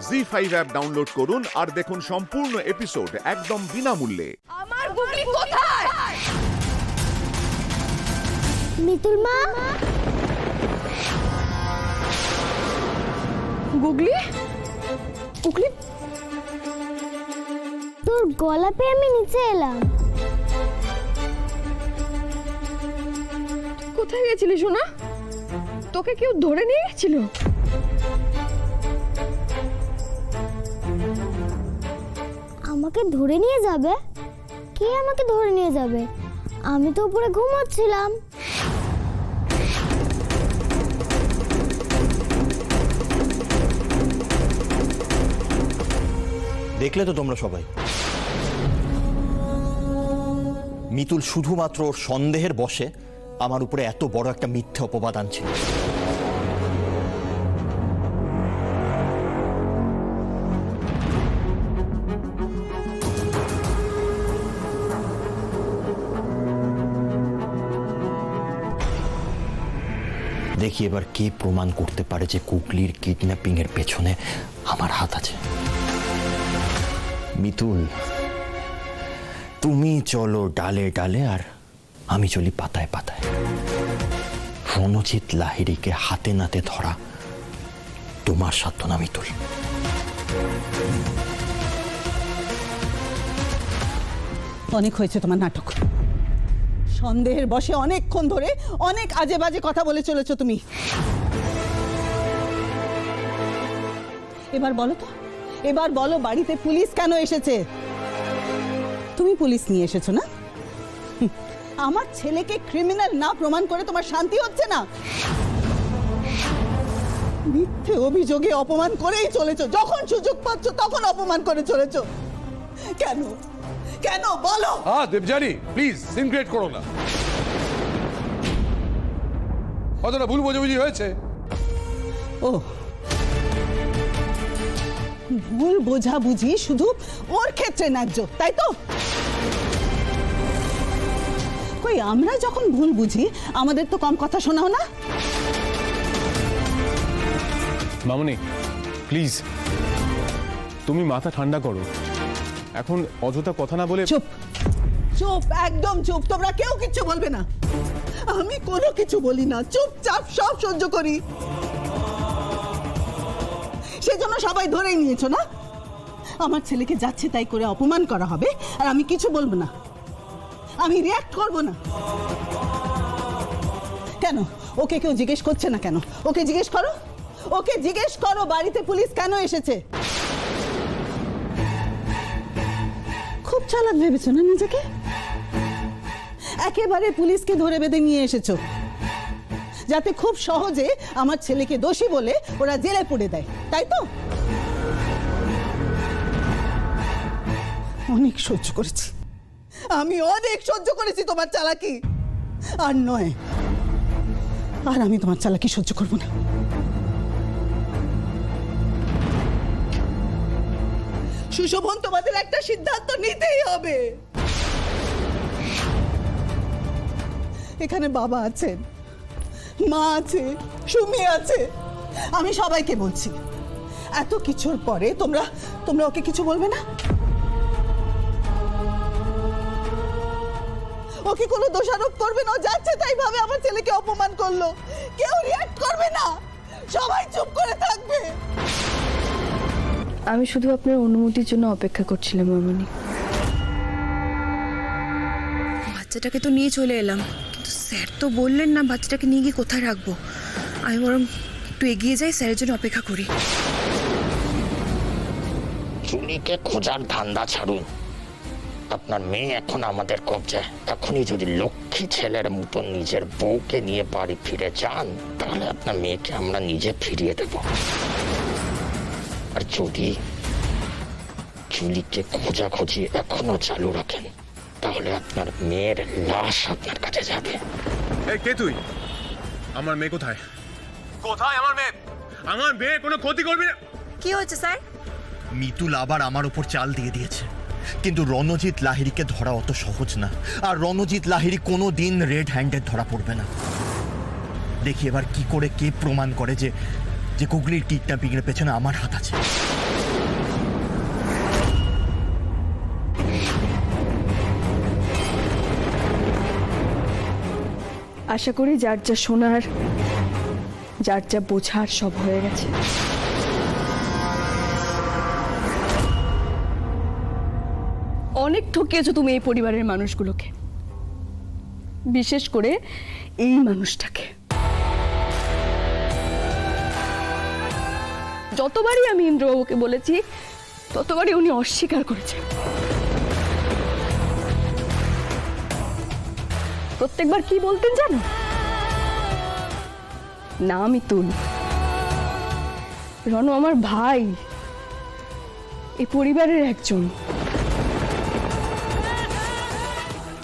ZEE5 app download করুন আর দেখুন সম্পূর্ণ এপিসোড একদম বিনামূল্যে। আমার গুগলি কোথায়? মিতুল মা, গুগলি গুগলি তোর গলা পেয়ে আমি নিচে এলাম। কোথায় গেছিলি সোনা? তোকে কেউ ধরে নিয়ে গেছিল? আমাকে ধরে নিয়ে যাবে? কে আমাকে ধরে নিয়ে যাবে? আমি তো উপরে ঘুমাচ্ছিলাম। দেখলে তো তোমরা সবাই, মিতুল শুধুমাত্র ওর সন্দেহের বশে আমার উপরে এত বড় একটা মিথ্যে অপবাদ আনছিল। দেখি এবার কে প্রমাণ করতে পারে যে কুকলির কিডন্যাপিং এর পেছনে আমার হাত আছে। মিতুল, তুমি চলো ডালে ডালে আর আমি চলি পাতায় পাতায়। রণজিৎ লাহিড়ীকে হাতে নাতে ধরা তোমার সাধ্য না মিতুল। অনেক হয়েছে তোমার নাটক। সন্দেহের বশে অনেকক্ষণ ধরে অনেক আজে বাজে কথা বলে চলেছো তুমি। এবার বলো তো, এবার বলো বাড়িতে পুলিশ কেন এসেছে? তুমি পুলিশ নিয়ে এসেছো না? আমার ছেলেকে ক্রিমিনাল না প্রমাণ করে তোমার শান্তি হচ্ছে না? মিথ্যে অভিযোগে অপমান করেই চলেছো, যখন সুযোগ পাচ্ছ তখন অপমান করে চলেছো। কেন কেন বলো? দেবযানী প্লিজ সিন ক্রিয়েট করো না। কতটা ভুল বোঝাবুঝি হয়েছে। ও, ভুল বোঝাবুঝি শুধু ওর ক্ষেত্রে ন্যায্য, তাই তো? কই আমরা যখন ভুল বুঝি আমাদের তো কম কথা শোনাও না? মামনি প্লিজ তুমি মাথা ঠান্ডা করো, এখন অযথা কথা না বলে। চুপ চুপ, একদম চুপ। তোমরা কেউ কিছু বলবে না। আমি কোনো কিছু বলি না, চুপচাপ সব সহ্য করি। সেজন্য সবাই ধরেই নিয়েছো না? আমার ছেলেকে যাচ্ছে তাই করে অপমান করা হবে আর আমি কিছু বলবো না, আমি রিঅ্যাক্ট করব না? কেন ওকে কেউ জিজ্ঞেস করছে না কেন? ওকে জিজ্ঞেস করো, ওকে জিজ্ঞেস করো বাড়িতে পুলিশ কেন এসেছে। খুব চালাক ভেবেছো না নিজেকে? একেবারে পুলিশকে ধরে বেঁধে নিয়ে এসেছো যাতে খুব সহজে আমার ছেলেকে দোষী বলে ওরা জেলে পুরে দেয়, তাই তো? অনেক সহ্য করেছি আমি, অনেক সহ্য করেছি তোমার চালাকি। আর নয়, আর আমি তোমার চালাকি সহ্য করব না। সুশোভন, তোমাদের একটা সিদ্ধান্ত নিতেই হবে। এখানে বাবা আছেন, মা আছে, সুমি আছে, আমি সবাইকে বলছি এত কিছুর পরে তোমরা ওকে কিছু বলবে না? ওকে কোনো দোষারোপ করবে না? ও যাচ্ছে তাই ভাবে আমার ছেলেকে অপমান করলো, কেউ রিঅ্যাক্ট করবে না, সবাই চুপ করে থাকবে। আমি শুধু আপনার অনুমতির জন্য অপেক্ষা করছিলাম মামনি। বাচ্চাটাকে তো নিয়ে চলে এলাম, কিন্তু স্যার তো বললেন না বাচ্চাটাকে নিয়ে গিয়ে কোথায় রাখবো। আমি বরং একটু এগিয়ে যাই, স্যারের জন্য অপেক্ষা করি। চুনিকে খোঁজার ধান্দা ছাড়ুন। আপনার মেয়ে এখন আমাদের কবজায়। এখনই যদি লক্ষ্মী ছেলের মতো নিজের বউকে নিয়ে বাড়ি ফিরে যান, তাহলে আপনার মেয়েকে আমরা নিজে ফিরিয়ে দেব। আর যদি চুলিকে খোঁজাখুঁজি এখনো চালু রাখেন, তাহলে আপনার মেয়ের লাশ আপনার কাছে যাবে। এই কে তুই? আমার মেয়ে কোথায়? কোথায় আমার মেয়ে? আমার মেয়ে কোনো ক্ষতি করবি না। কি হয়েছে স্যার? মিতুল আবার আমার উপর চাল দিয়ে দিয়েছে, কিন্তু রণজিৎ লাহিড়ীকে ধরা অত সহজ না। আর রণজিৎ লাহিড়ী কোনো দিন রেড হ্যান্ডেড ধরা পড়বে না। দেখি এবার কি করে কে প্রমাণ করে যে কুকলির কিডন্যাপিং এর পেছনে আমার হাত আছে। আশা করি যার যা শোনার, যার যা বোঝার সব হয়ে গেছে। অনেক ঠকিয়েছো তুমি এই পরিবারের মানুষগুলোকে, বিশেষ করে এই মানুষটাকে। যতবারই আমি ইন্দ্রবাবুকে বলেছি ততবারই উনি অস্বীকার করেছেন। প্রত্যেকবার কি বলতেন জানো? না মিতুল, রণু আমার ভাই, এই পরিবারের একজন।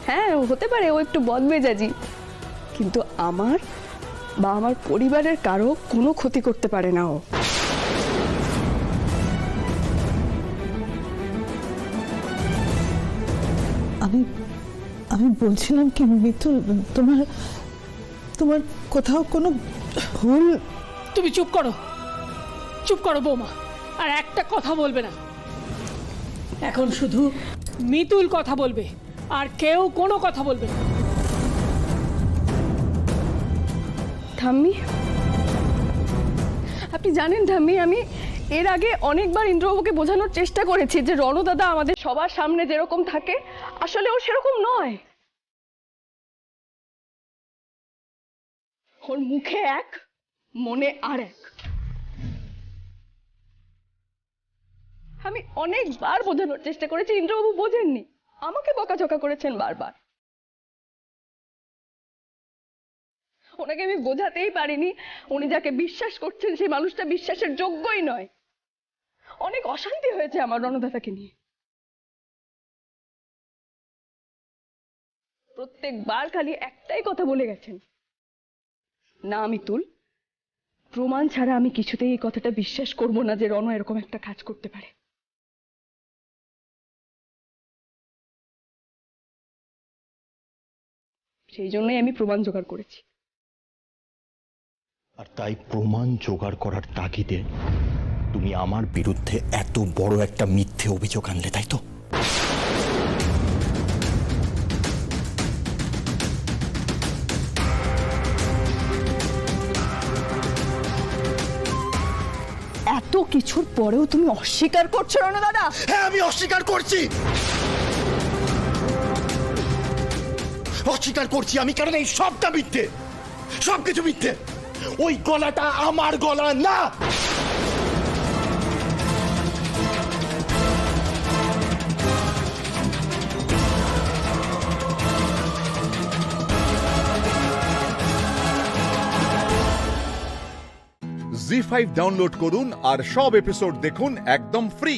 হ্যাঁ, হতে পারে ও একটু বদমেজাজি, কিন্তু আমার বা আমার পরিবারের কারো কোনো ক্ষতি করতে পারে না ও। আমি বলছিলাম কি মিতুল, তোমার তোমার কোথাও কোনো ভুল। তুমি চুপ করো, চুপ করো বৌমা, আর একটা কথা বলবে না। এখন শুধু মিতুল কথা বলবে, আর কেউ কোনো কথা বলবে না। ঠাম্মি, আপনি জানেন ঠাম্মি, আমি এর আগে অনেকবার ইন্দ্রবাবুকে বোঝানোর চেষ্টা করেছি যে রণু দাদা আমাদের সবার সামনে যেরকম থাকে আসলে ও সেরকম নয়। ওর মুখে এক, মনে আর এক। আমি অনেকবার বোঝানোর চেষ্টা করেছি, ইন্দ্রবাবু বোঝেননি, আমাকে বকাঝকা করেছেন বারবার। ওনাকে আমি বোঝাতেই পারিনি উনি যাকে বিশ্বাস করছেন সেই মানুষটা বিশ্বাসের যোগ্যই নয়। অনেক অশান্তি হয়েছে আমার রণদাদাকে নিয়ে। প্রত্যেকবার খালি একটাই কথা বলে গেছেন, না মিতুল, প্রমাণ ছাড়া আমি কিছুতেই এই কথাটা বিশ্বাস করব না যে রণ এরকম একটা কাজ করতে পারে। সেই জন্যই আমি প্রমাণ জোগাড় করেছি। আর তাই প্রমাণ জোগাড় করার তাগিদে তুমি আমার বিরুদ্ধে এত বড় একটা মিথ্যে অভিযোগ আনলে, তাই তো? এত কিছুর পরেও তুমি অস্বীকার করছো রণ দাদা? হ্যাঁ, আমি অস্বীকার করছি, অস্বীকার করছি আমি, কারণ এই সবটা মিথ্যে, সবকিছু মিথ্যে। ওই গলাটা আমার গলা না। জি5 ডাউনলোড করুন আর সব এপিসোড দেখুন একদম ফ্রি।